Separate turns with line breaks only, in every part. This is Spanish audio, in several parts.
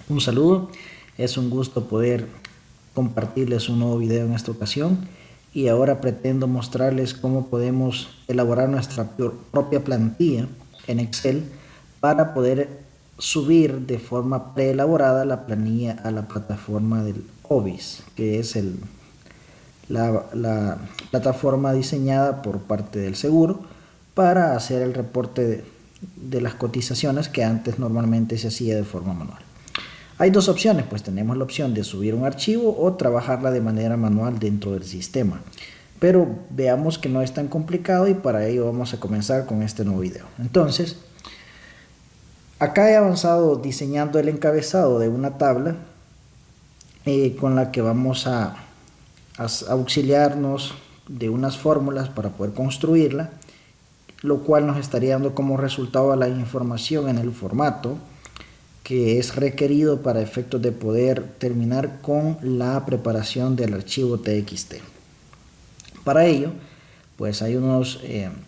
Un saludo, es un gusto poder compartirles un nuevo video en esta ocasión y ahora pretendo mostrarles cómo podemos elaborar nuestra propia plantilla en Excel para poder subir de forma preelaborada la planilla a la plataforma del OBIS, que es la plataforma diseñada por parte del seguro para hacer el reporte de las cotizaciones que antes normalmente se hacía de forma manual. Hay dos opciones, pues tenemos la opción de subir un archivo o trabajarla de manera manual dentro del sistema. Pero veamos que no es tan complicado y para ello vamos a comenzar con este nuevo video. Entonces, acá he avanzado diseñando el encabezado de una tabla con la que vamos a auxiliarnos de unas fórmulas para poder construirla, lo cual nos estaría dando como resultado la información en el formato que es requerido para efectos de poder terminar con la preparación del archivo TXT. Para ello, pues hay unos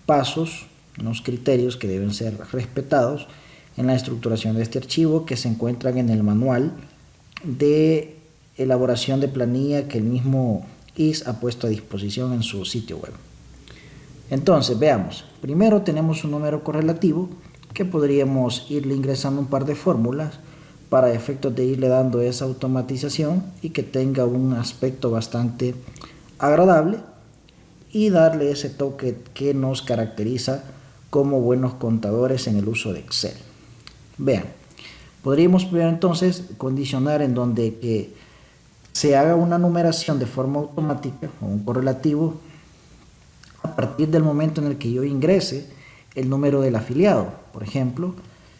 pasos, unos criterios que deben ser respetados en la estructuración de este archivo que se encuentran en el manual de elaboración de planilla que el mismo IS ha puesto a disposición en su sitio web. Entonces, veamos. Primero tenemos un número correlativo que podríamos irle ingresando un par de fórmulas para efectos de irle dando esa automatización y que tenga un aspecto bastante agradable y darle ese toque que nos caracteriza como buenos contadores en el uso de Excel. Vean, podríamos primero entonces condicionar en donde que se haga una numeración de forma automática o un correlativo a partir del momento en el que yo ingrese el número del afiliado. Por ejemplo,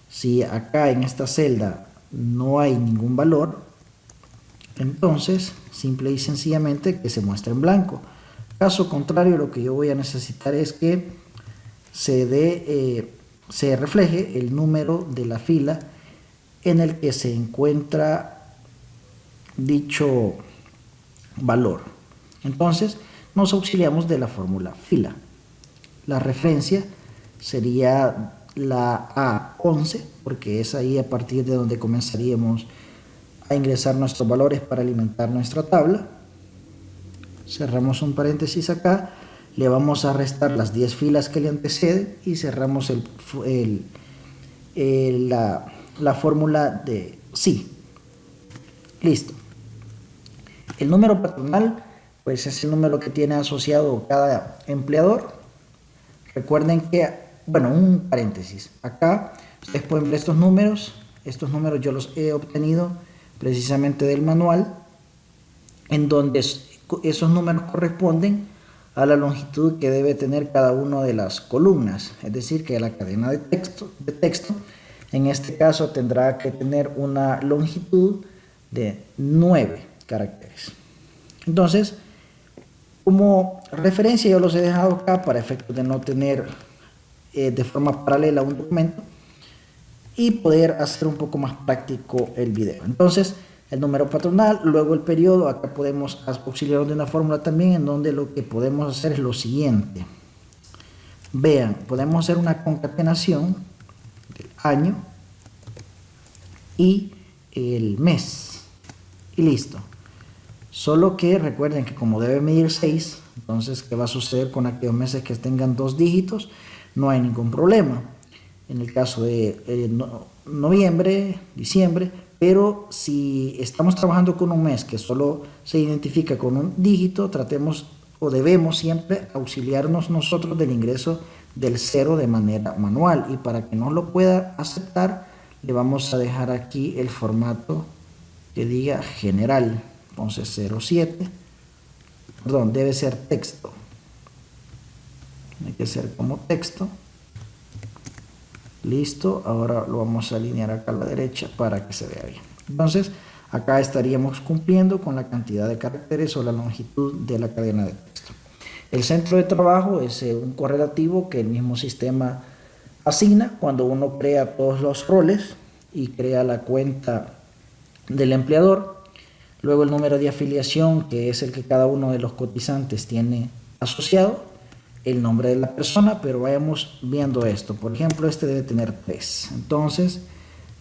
si acá en esta celda no hay ningún valor, entonces simple y sencillamente que se muestre en blanco. Caso contrario, lo que yo voy a necesitar es que se refleje el número de la fila en el que se encuentra dicho valor. Entonces nos auxiliamos de la fórmula fila. La referencia sería la A11, porque es ahí a partir de donde comenzaríamos a ingresar nuestros valores para alimentar nuestra tabla. Cerramos un paréntesis acá, le vamos a restar las 10 filas que le anteceden y cerramos la fórmula de sí. Listo. El número patronal, pues es el número que tiene asociado cada empleador. Recuerden que, bueno, un paréntesis, acá ustedes pueden ver estos números yo los he obtenido precisamente del manual, en donde esos números corresponden a la longitud que debe tener cada una de las columnas, es decir, que la cadena de texto en este caso tendrá que tener una longitud de 9 caracteres. Entonces, como referencia yo los he dejado acá para efectos de no tener de forma paralela un documento y poder hacer un poco más práctico el video. Entonces, el número patronal, luego el periodo, acá podemos auxiliarnos de una fórmula también en donde lo que podemos hacer es lo siguiente. Vean, podemos hacer una concatenación del año y el mes y listo. Solo que recuerden que como debe medir 6, entonces ¿qué va a suceder con aquellos meses que tengan 2 dígitos? No hay ningún problema. En el caso de noviembre, diciembre, pero si estamos trabajando con un mes que solo se identifica con un dígito, tratemos o debemos siempre auxiliarnos nosotros del ingreso del 0 de manera manual, y para que no lo pueda aceptar le vamos a dejar aquí el formato que diga general. Entonces 07, perdón, debe ser texto, hay que ser como texto. Listo, ahora lo vamos a alinear acá a la derecha para que se vea bien. Entonces acá estaríamos cumpliendo con la cantidad de caracteres o la longitud de la cadena de texto. El centro de trabajo es un correlativo que el mismo sistema asigna cuando uno crea todos los roles y crea la cuenta del empleador. Luego el número de afiliación, que es el que cada uno de los cotizantes tiene asociado, el nombre de la persona, pero vayamos viendo esto. Por ejemplo, este debe tener 3. Entonces,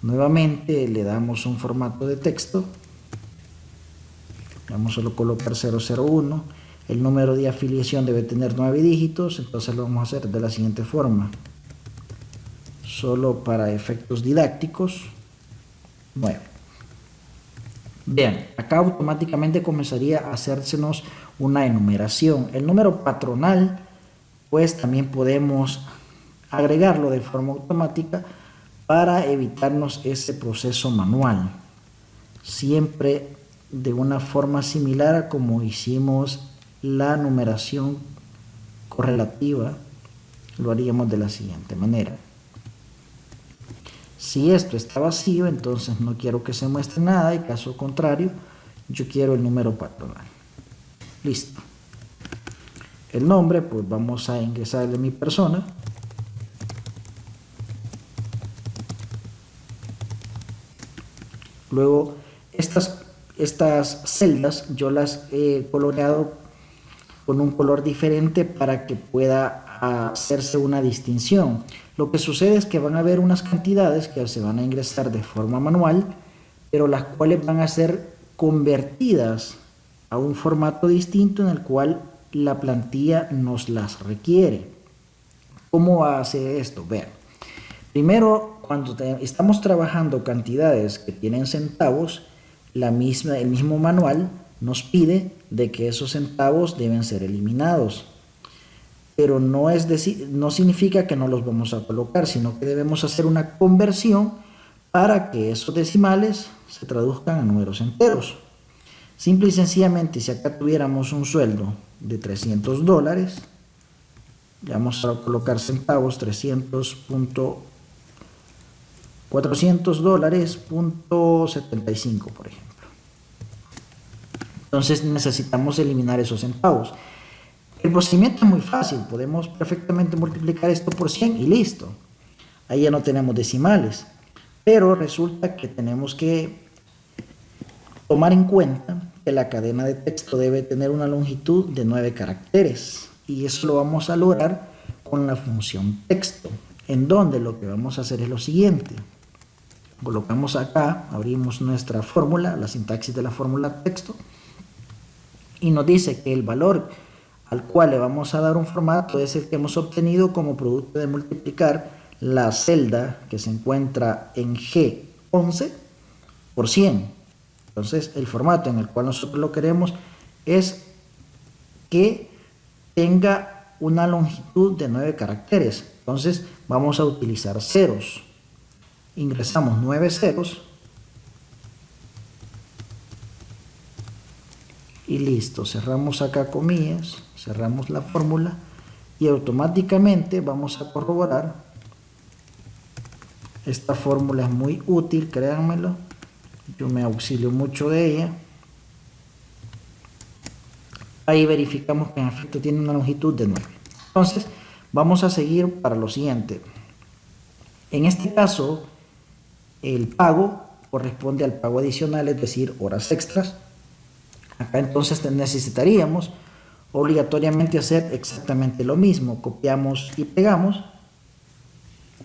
Nuevamente le damos un formato de texto. Vamos a solo colocar 001. El número de afiliación debe tener 9 dígitos, entonces lo vamos a hacer de la siguiente forma. Solo para efectos didácticos, 9. Bien, acá automáticamente comenzaría a hacérsenos una enumeración. El número patronal, pues también podemos agregarlo de forma automática para evitarnos ese proceso manual. Siempre de una forma similar a como hicimos la numeración correlativa, lo haríamos de la siguiente manera. Si esto está vacío, entonces no quiero que se muestre nada, y caso contrario, yo quiero el número patronal. Listo. El nombre, pues vamos a ingresarle mi persona. Luego, estas celdas yo las he coloreado con un color diferente para que pueda hacerse una distinción. Lo que sucede es que van a haber unas cantidades que se van a ingresar de forma manual, pero las cuales van a ser convertidas a un formato distinto en el cual la plantilla nos las requiere. ¿Cómo hace esto? Vean. Primero, cuando estamos trabajando cantidades que tienen centavos, el mismo manual nos pide de que esos centavos deben ser eliminados. Pero no significa que no los vamos a colocar, sino que debemos hacer una conversión para que esos decimales se traduzcan a números enteros. Simple y sencillamente, si acá tuviéramos un sueldo de $300, vamos a colocar centavos, 400 dólares, .75, por ejemplo. Entonces necesitamos eliminar esos centavos. El procedimiento es muy fácil, podemos perfectamente multiplicar esto por 100 y listo. Ahí ya no tenemos decimales, pero resulta que tenemos que tomar en cuenta que la cadena de texto debe tener una longitud de 9 caracteres, y eso lo vamos a lograr con la función texto, en donde lo que vamos a hacer es lo siguiente. Colocamos acá, abrimos nuestra fórmula, la sintaxis de la fórmula texto, y nos dice que el valor al cual le vamos a dar un formato es el que hemos obtenido como producto de multiplicar la celda que se encuentra en G11 por 100. Entonces el formato en el cual nosotros lo queremos es que tenga una longitud de 9 caracteres. Entonces vamos a utilizar ceros. Ingresamos 9 ceros y listo. Cerramos acá comillas, cerramos la fórmula y automáticamente vamos a corroborar. Esta fórmula es muy útil, créanmelo, yo me auxilio mucho de ella. Ahí verificamos que en efecto tiene una longitud de 9. Entonces vamos a seguir para lo siguiente. En este caso el pago corresponde al pago adicional, es decir, horas extras. Acá entonces necesitaríamos obligatoriamente hacer exactamente lo mismo. Copiamos y pegamos,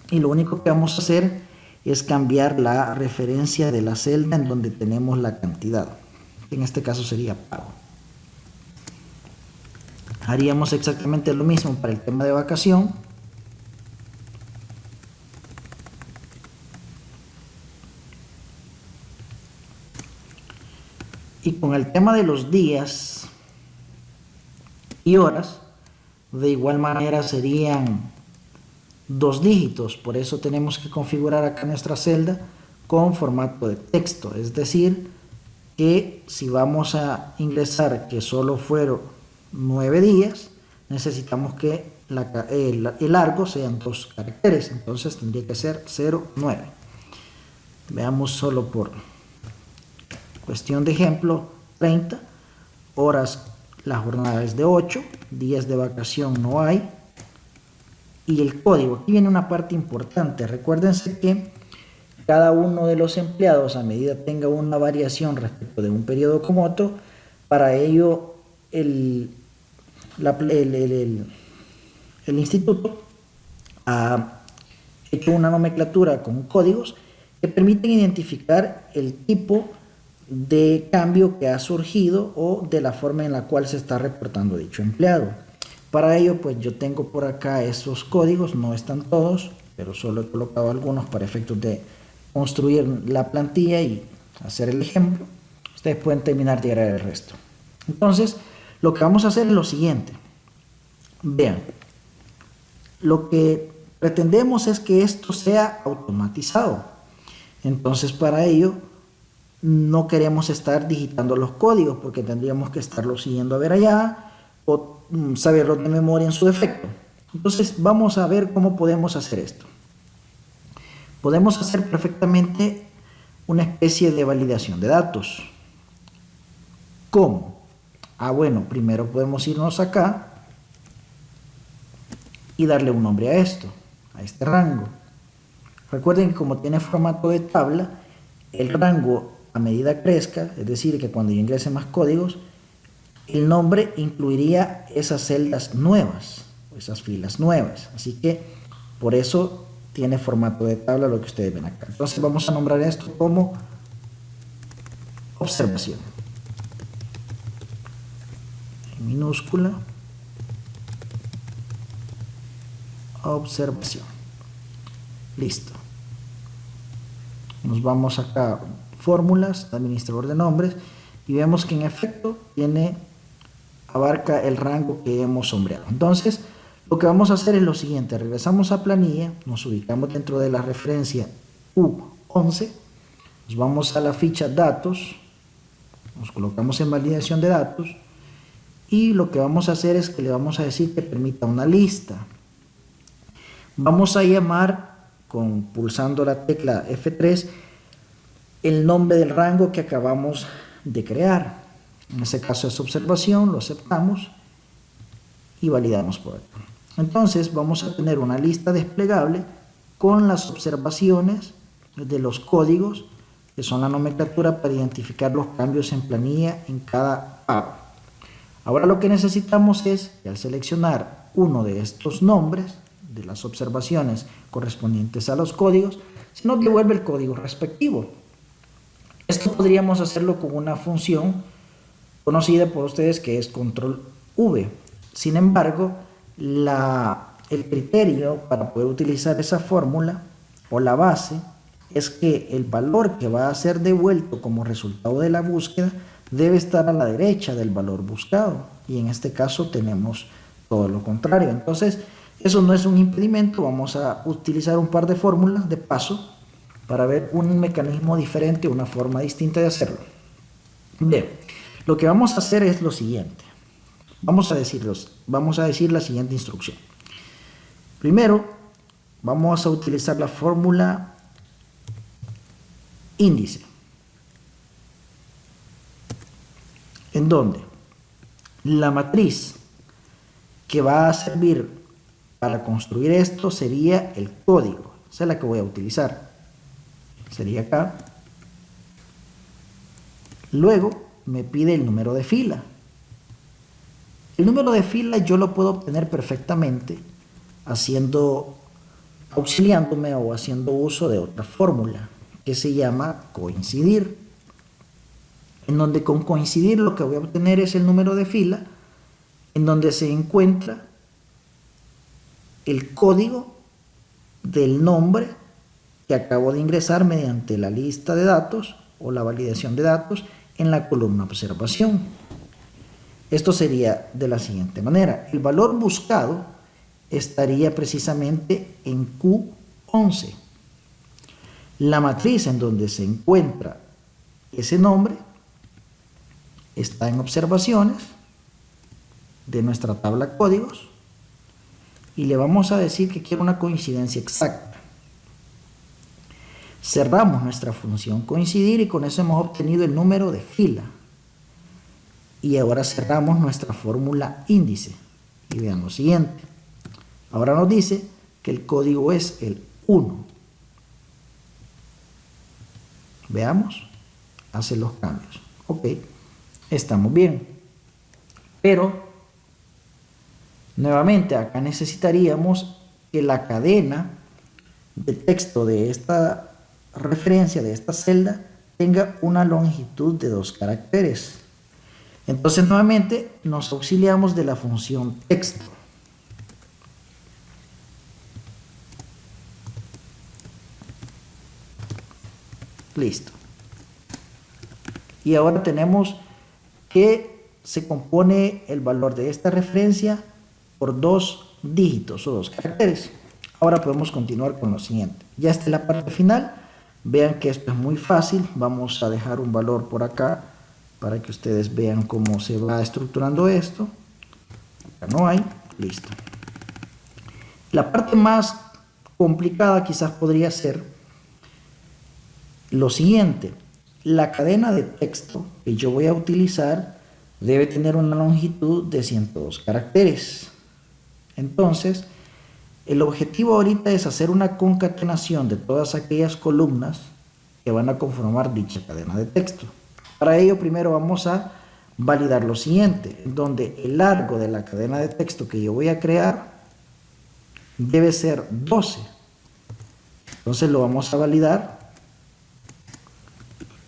y lo único que vamos a hacer es cambiar la referencia de la celda en donde tenemos la cantidad. En este caso sería pago. Haríamos exactamente lo mismo para el tema de vacación. Y con el tema de los días y horas, de igual manera serían 2 dígitos. Por eso tenemos que configurar acá nuestra celda con formato de texto. Es decir, que si vamos a ingresar que solo fueron 9 días, necesitamos que el largo sean 2 caracteres. Entonces tendría que ser 09. Veamos solo por cuestión de ejemplo, 30 horas, la jornada es de 8, días de vacación no hay, y el código. Aquí viene una parte importante. Recuérdense que cada uno de los empleados, a medida tenga una variación respecto de un periodo como otro, para ello el instituto ha hecho una nomenclatura con códigos que permiten identificar el tipo de cambio que ha surgido o de la forma en la cual se está reportando dicho empleado. Para ello, pues yo tengo por acá esos códigos, no están todos, pero solo he colocado algunos para efectos de construir la plantilla y hacer el ejemplo. Ustedes pueden terminar de agregar el resto. Entonces, lo que vamos a hacer es lo siguiente. Vean, lo que pretendemos es que esto sea automatizado. Entonces, para ello, no queremos estar digitando los códigos porque tendríamos que estarlos siguiendo a ver allá o saberlos de memoria en su defecto. Entonces, vamos a ver cómo podemos hacer esto. Podemos hacer perfectamente una especie de validación de datos. ¿Cómo? Bueno, primero podemos irnos acá y darle un nombre a esto, a este rango. Recuerden que como tiene formato de tabla, el rango a medida crezca, es decir, que cuando yo ingrese más códigos, el nombre incluiría esas celdas nuevas, esas filas nuevas. Así que por eso tiene formato de tabla lo que ustedes ven acá. Entonces vamos a nombrar esto como observación. En minúscula. Observación. Listo. Nos vamos acá, fórmulas, administrador de nombres, y vemos que en efecto abarca el rango que hemos sombreado. Entonces, lo que vamos a hacer es lo siguiente: regresamos a planilla, nos ubicamos dentro de la referencia U11, nos vamos a la ficha datos, nos colocamos en validación de datos, y lo que vamos a hacer es que le vamos a decir que permita una lista. Vamos a llamar, pulsando la tecla F3, el nombre del rango que acabamos de crear. En este caso es observación, lo aceptamos y validamos por acá. Entonces vamos a tener una lista desplegable con las observaciones de los códigos, que son la nomenclatura para identificar los cambios en planilla en cada pago. Ahora lo que necesitamos es que al seleccionar uno de estos nombres de las observaciones correspondientes a los códigos, se nos devuelve el código respectivo. Esto podríamos hacerlo con una función conocida por ustedes que es control V. Sin embargo, el criterio para poder utilizar esa fórmula o la base es que el valor que va a ser devuelto como resultado de la búsqueda debe estar a la derecha del valor buscado, y en este caso tenemos todo lo contrario. Entonces, eso no es un impedimento. Vamos a utilizar un par de fórmulas de paso para ver un mecanismo diferente, una forma distinta de hacerlo. Bien, lo que vamos a hacer es lo siguiente. Vamos a decir la siguiente instrucción. Primero, vamos a utilizar la fórmula índice, en donde la matriz que va a servir para construir esto sería el código. Esa es la que voy a utilizar. Sería acá. Luego me pide el número de fila. El número de fila yo lo puedo obtener perfectamente auxiliándome o haciendo uso de otra fórmula que se llama coincidir, en donde con coincidir lo que voy a obtener es el número de fila en donde se encuentra el código del nombre que acabo de ingresar mediante la lista de datos o la validación de datos en la columna observación. Esto sería de la siguiente manera: el valor buscado estaría precisamente en Q11. La matriz en donde se encuentra ese nombre está en observaciones de nuestra tabla códigos, y le vamos a decir que quiero una coincidencia exacta. Cerramos nuestra función coincidir y con eso hemos obtenido el número de fila. Y ahora cerramos nuestra fórmula índice y vean lo siguiente. Ahora nos dice que el código es el 1. Veamos, hace los cambios. Ok, estamos bien. Pero nuevamente acá necesitaríamos que la cadena de texto de esta referencia de esta celda tenga una longitud de 2 caracteres. Entonces nuevamente nos auxiliamos de la función texto. Listo. Y ahora tenemos que se compone el valor de esta referencia por 2 dígitos o 2 caracteres. Ahora podemos continuar con lo siguiente. Ya está la parte final. Vean que esto es muy fácil. Vamos a dejar un valor por acá para que ustedes vean cómo se va estructurando esto. Acá no hay. Listo. La parte más complicada quizás podría ser lo siguiente. La cadena de texto que yo voy a utilizar debe tener una longitud de 102 caracteres. Entonces, el objetivo ahorita es hacer una concatenación de todas aquellas columnas que van a conformar dicha cadena de texto. Para ello, primero vamos a validar lo siguiente, donde el largo de la cadena de texto que yo voy a crear debe ser 12. Entonces lo vamos a validar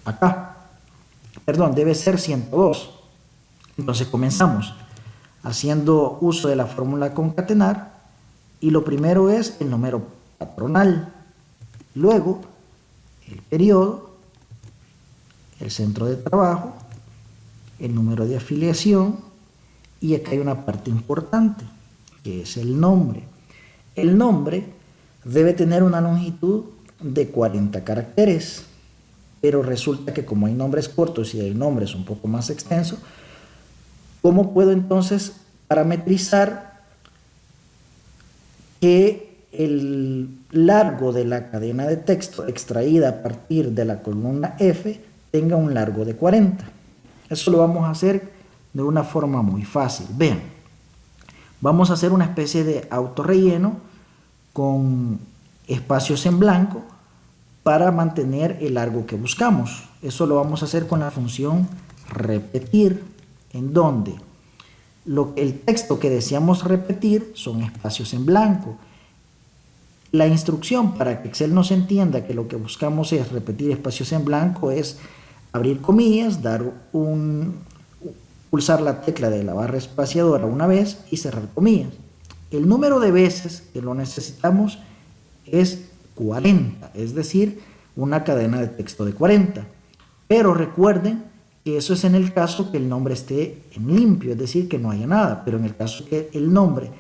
acá. Perdón, debe ser 102. Entonces comenzamos haciendo uso de la fórmula concatenar. Y lo primero es el número patronal, luego el periodo, el centro de trabajo, el número de afiliación y acá hay una parte importante que es el nombre. El nombre debe tener una longitud de 40 caracteres, pero resulta que como hay nombres cortos y hay nombres un poco más extensos, ¿cómo puedo entonces parametrizar que el largo de la cadena de texto extraída a partir de la columna F tenga un largo de 40? Eso lo vamos a hacer de una forma muy fácil. Vean, vamos a hacer una especie de autorrelleno con espacios en blanco para mantener el largo que buscamos. Eso lo vamos a hacer con la función repetir, en donde el texto que deseamos repetir son espacios en blanco. La instrucción para que Excel nos entienda que lo que buscamos es repetir espacios en blanco es abrir comillas, pulsar la tecla de la barra espaciadora una vez y cerrar comillas. El número de veces que lo necesitamos es 40, es decir, una cadena de texto de 40. Pero recuerden que eso es en el caso que el nombre esté en limpio, es decir, que no haya nada. Pero en el caso que el nombre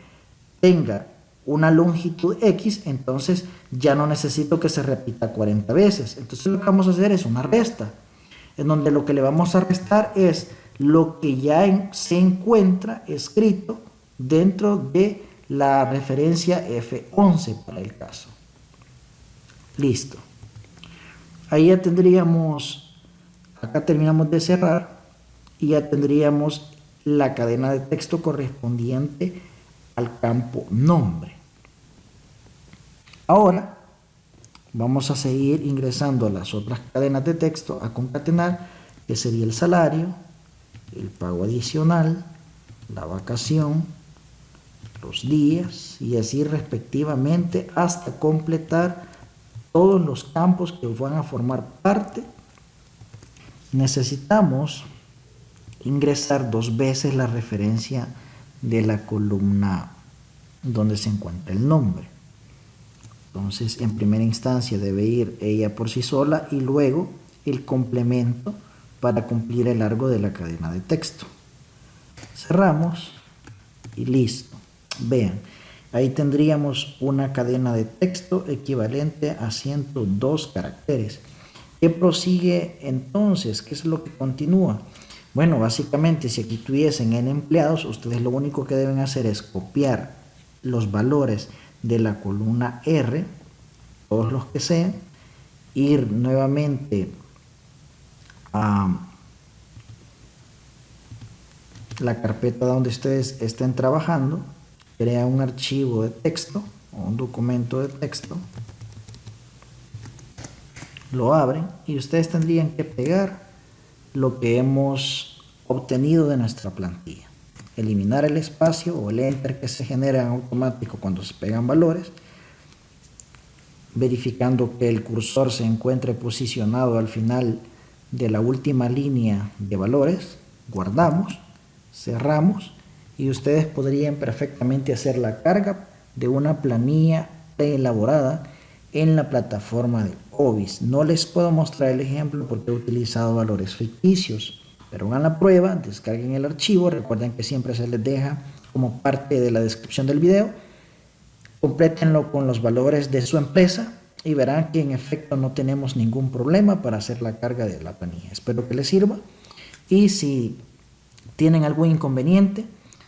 tenga una longitud X, entonces ya no necesito que se repita 40 veces. Entonces lo que vamos a hacer es una resta, en donde lo que le vamos a restar es lo que ya se encuentra escrito dentro de la referencia F11 para el caso. Listo. Ahí ya tendríamos... Acá terminamos de cerrar y ya tendríamos la cadena de texto correspondiente al campo nombre. Ahora vamos a seguir ingresando a las otras cadenas de texto a concatenar, que sería el salario, el pago adicional, la vacación, los días y así respectivamente hasta completar todos los campos que van a formar parte. Necesitamos ingresar 2 veces la referencia de la columna donde se encuentra el nombre. Entonces, en primera instancia debe ir ella por sí sola y luego el complemento para cumplir el largo de la cadena de texto. Cerramos y listo. Vean, ahí tendríamos una cadena de texto equivalente a 102 caracteres. ¿Qué prosigue entonces? ¿Qué es lo que continúa? Bueno, básicamente si aquí tuviesen n empleados, ustedes lo único que deben hacer es copiar los valores de la columna R, todos los que sean, ir nuevamente a la carpeta donde ustedes estén trabajando, crear un archivo de texto o un documento de texto, lo abren y ustedes tendrían que pegar lo que hemos obtenido de nuestra plantilla, eliminar el espacio o el enter que se genera en automático cuando se pegan valores, verificando que el cursor se encuentre posicionado al final de la última línea de valores. Guardamos, cerramos y ustedes podrían perfectamente hacer la carga de una planilla preelaborada en la plataforma de OBIS. No les puedo mostrar el ejemplo porque he utilizado valores ficticios, pero hagan la prueba, descarguen el archivo. Recuerden que siempre se les deja como parte de la descripción del video. Complétenlo con los valores de su empresa y verán que en efecto no tenemos ningún problema para hacer la carga de la planilla. Espero que les sirva, y si tienen algún inconveniente,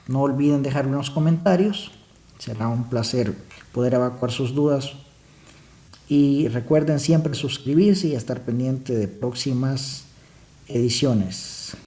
no olviden dejarme en los comentarios. Será un placer poder evacuar sus dudas, y recuerden siempre suscribirse y estar pendiente de próximas ediciones.